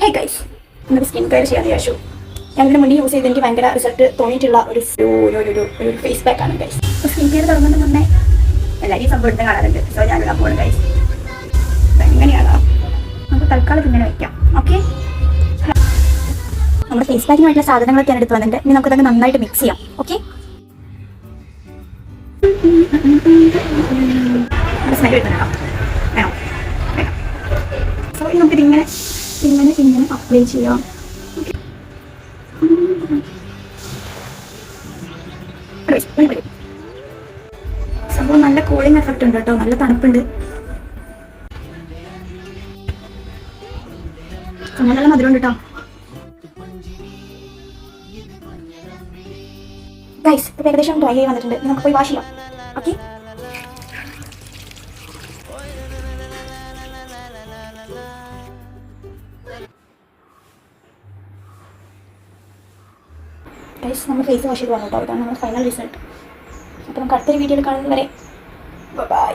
Hey guys, ഇന്നൊരു skin care ചെയ്യാൻ വിചാരിച്ചു. ഞാൻ ഇതിന് മുന്നേ യൂസ് ചെയ്ത് എനിക്ക് ഭയങ്കര റിസൾട്ട് തോന്നിയിട്ടുള്ള ഒരു ഫേസ് പാക്ക് ആണ് ഗൈസ്. സ്കിൻ കെയർ തുടങ്ങുന്നതിന് മുന്നേ എല്ലാവരും സംഭവം എടുത്ത് കാണാറുണ്ട്. സോ ഞാൻ ഇടാൻ പോകുന്നത് ഗൈസ്. എങ്ങനെയാണോ നമുക്ക് തൽക്കാലം ഇങ്ങനെ വയ്ക്കാം. ഓക്കെ, നമ്മുടെ ഫേസ് പാക്കിന് വേണ്ടിയുള്ള സാധനങ്ങളൊക്കെ ഞാൻ എടുത്ത് വന്നിട്ടുണ്ട്. ഇനി നമുക്ക് ഇതൊക്കെ നന്നായിട്ട് മിക്സ് ചെയ്യാം. ഓക്കെ, സ്മെൽ കിട്ടുന്നുണ്ടോ? വേണം വേണം. സോ നമുക്കിതിങ്ങനെ ഇങ്ങനെ ഇങ്ങനെ അപ്ലൈ ചെയ്യാം. സംഭവം നല്ല കൂളിംഗ് എഫക്റ്റ് ഉണ്ട് കേട്ടോ, നല്ല തണുപ്പുണ്ട്. നല്ല മധുരം ഉണ്ട് കേട്ടോ ഗൈസ്. ഇപ്പൊ ഏകദേശം ഡ്രൈ ആയി വന്നിട്ടുണ്ട്. നമുക്ക് പോയി വാഷ് ചെയ്യാം. ഓക്കെ, ഗൈസ് നമ്മൾ ഫേസ് വാഷ് ചെയ്ത് വന്നു കേട്ടോ. ഇതാണ് നമ്മുടെ ഫൈനൽ റിസൾട്ട്. അപ്പോൾ നമുക്ക് അടുത്തൊരു വീഡിയോയിൽ കാണുന്നത് വരെ ബൈ.